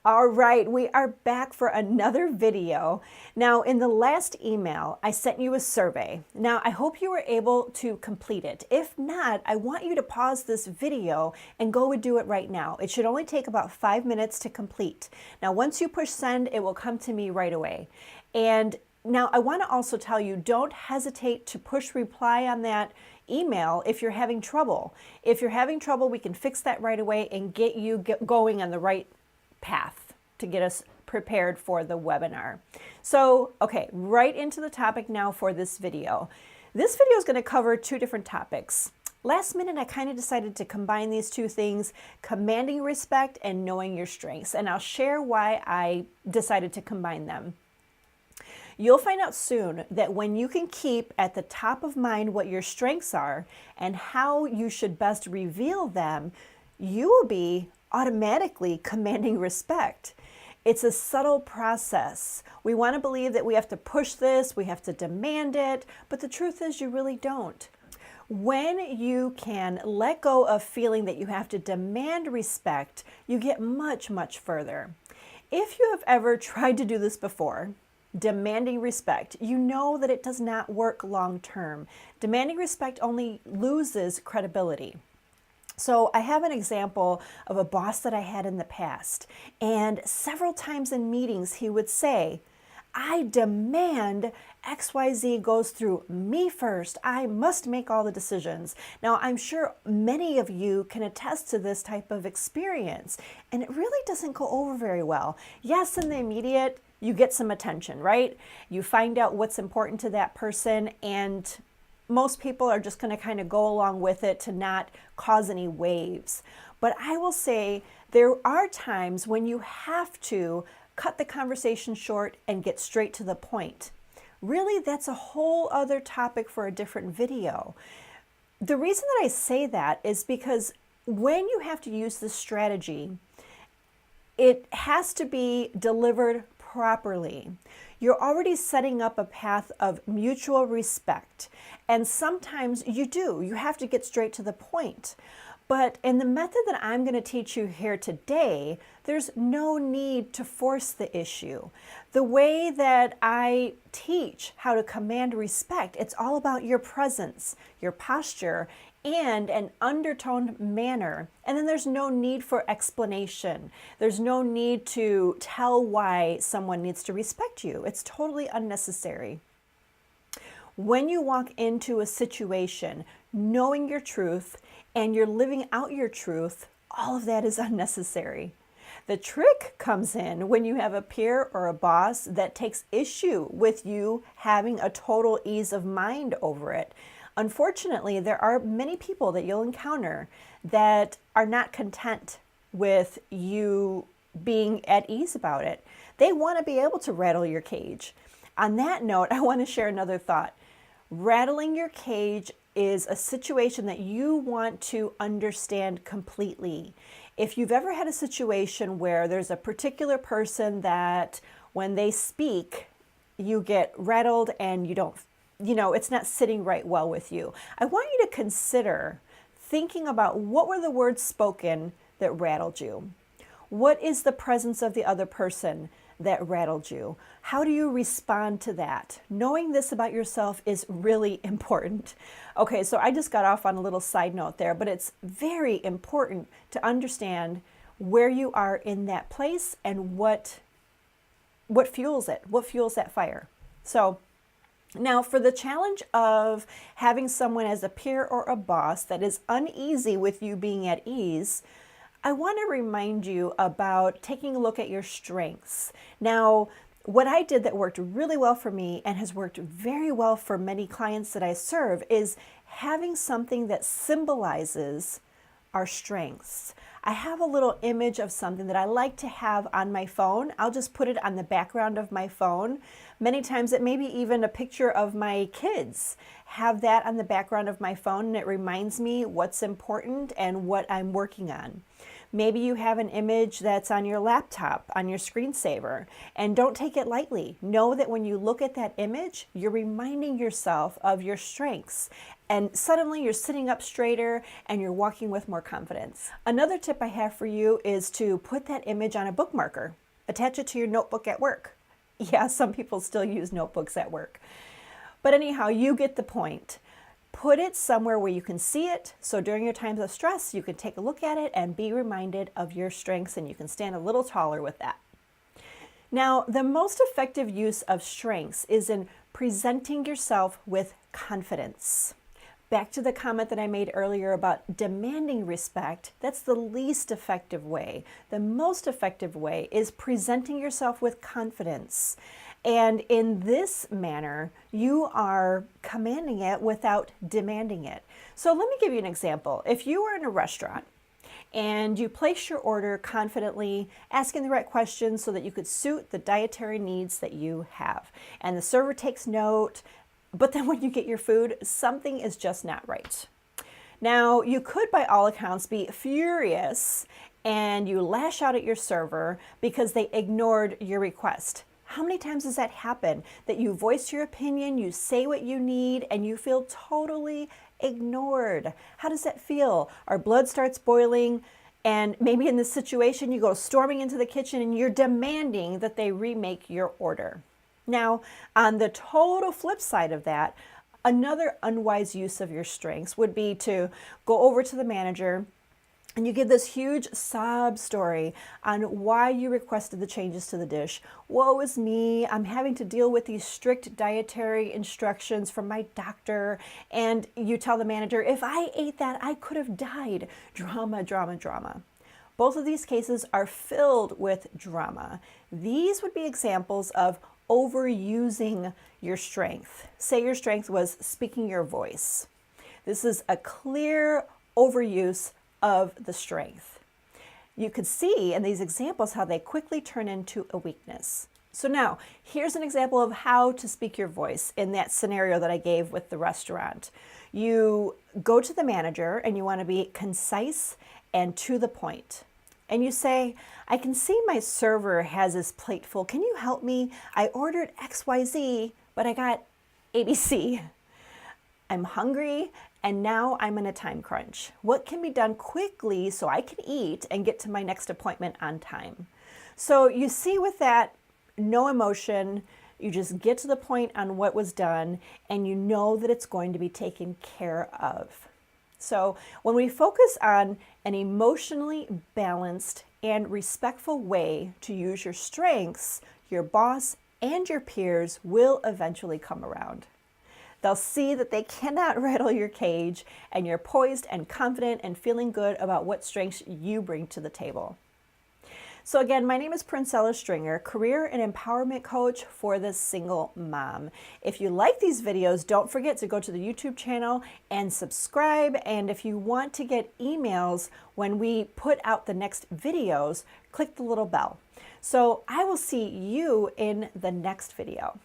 All right, we are back for another video. Now, in the last email, I sent you a survey. Now, I hope you were able to complete it. If not, I want you to pause this video and go and do it right now. It should only take about 5 minutes to complete. Now, once you push send, it will come to me right away. And now I want to also tell you, don't hesitate to push reply on that email if you're having trouble. If you're having trouble, we can fix that right away and get you going on the right path to get us prepared for the webinar. So, okay, right into the topic now for this video. This video is going to cover two different topics. Last minute, I kind of decided to combine these two things, commanding respect and knowing your strengths, and I'll share why I decided to combine them. You'll find out soon that when you can keep at the top of mind what your strengths are and how you should best reveal them, you will be automatically commanding respect. It's a subtle process. We want to believe that we have to push this, we have to demand it, but the truth is you really don't. When you can let go of feeling that you have to demand respect, you get much, much further. If you have ever tried to do this before, demanding respect, you know that it does not work long term. Demanding respect only loses credibility. So I have an example of a boss that I had in the past, and several times in meetings he would say, I demand XYZ goes through me first. I must make all the decisions. Now, I'm sure many of you can attest to this type of experience, and it really doesn't go over very well. Yes, in the immediate, you get some attention, right? You find out what's important to that person, and most people are just going to kind of go along with it to not cause any waves. But I will say there are times when you have to cut the conversation short and get straight to the point. Really, that's a whole other topic for a different video. The reason that I say that is because when you have to use this strategy, it has to be delivered properly. You're already setting up a path of mutual respect. And sometimes you have to get straight to the point. But in the method that I'm going to teach you here today, there's no need to force the issue. The way that I teach how to command respect, it's all about your presence, your posture, and an undertoned manner. And then there's no need for explanation. There's no need to tell why someone needs to respect you. It's totally unnecessary. When you walk into a situation knowing your truth and you're living out your truth, all of that is unnecessary. The trick comes in when you have a peer or a boss that takes issue with you having a total ease of mind over it. Unfortunately, there are many people that you'll encounter that are not content with you being at ease about it. They want to be able to rattle your cage. On that note, I want to share another thought. Rattling your cage is a situation that you want to understand completely. If you've ever had a situation where there's a particular person that when they speak, you get rattled and you don't, it's not sitting right well with you. I want you to consider thinking about what were the words spoken that rattled you? What is the presence of the other person that rattled you? How do you respond to that? Knowing this about yourself is really important. Okay, so I just got off on a little side note there, but it's very important to understand where you are in that place and what fuels it, what fuels that fire. So now for the challenge of having someone as a peer or a boss that is uneasy with you being at ease, I want to remind you about taking a look at your strengths. Now, what I did that worked really well for me and has worked very well for many clients that I serve is having something that symbolizes our strengths. I have a little image of something that I like to have on my phone. I'll just put it on the background of my phone. Many times it may be even a picture of my kids. Have that on the background of my phone and it reminds me what's important and what I'm working on. Maybe you have an image that's on your laptop, on your screensaver, and don't take it lightly. Know that when you look at that image, you're reminding yourself of your strengths and suddenly you're sitting up straighter and you're walking with more confidence. Another tip I have for you is to put that image on a bookmarker. Attach it to your notebook at work. Yeah, some people still use notebooks at work. But anyhow, you get the point. Put it somewhere where you can see it, so during your times of stress, you can take a look at it and be reminded of your strengths, and you can stand a little taller with that. Now, the most effective use of strengths is in presenting yourself with confidence. Back to the comment that I made earlier about demanding respect, that's the least effective way. The most effective way is presenting yourself with confidence. And in this manner, you are commanding it without demanding it. So let me give you an example. If you were in a restaurant and you place your order confidently, asking the right questions so that you could suit the dietary needs that you have, and the server takes note, but then when you get your food, something is just not right. Now, you could, by all accounts, be furious and you lash out at your server because they ignored your request. How many times does that happen? That you voice your opinion, you say what you need, and you feel totally ignored. How does that feel? Our blood starts boiling, and maybe in this situation, you go storming into the kitchen and you're demanding that they remake your order. Now, on the total flip side of that, another unwise use of your strengths would be to go over to the manager and you give this huge sob story on why you requested the changes to the dish. Woe is me, I'm having to deal with these strict dietary instructions from my doctor. And you tell the manager, if I ate that, I could have died. Drama, drama, drama. Both of these cases are filled with drama. These would be examples of overusing your strength. Say your strength was speaking your voice. This is a clear overuse of the strength. You could see in these examples how they quickly turn into a weakness. So now, here's an example of how to speak your voice in that scenario that I gave with the restaurant. You go to the manager and you want to be concise and to the point. And you say, I can see my server has his plate full. Can you help me? I ordered XYZ, but I got ABC. I'm hungry and now I'm in a time crunch. What can be done quickly so I can eat and get to my next appointment on time? So you see with that, no emotion, you just get to the point on what was done and you know that it's going to be taken care of. So when we focus on an emotionally balanced and respectful way to use your strengths, your boss and your peers will eventually come around. They'll see that they cannot rattle your cage and you're poised and confident and feeling good about what strengths you bring to the table. So again, my name is Princella Stringer, career and empowerment coach for the single mom. If you like these videos, don't forget to go to the YouTube channel and subscribe. And if you want to get emails when we put out the next videos, click the little bell. So I will see you in the next video.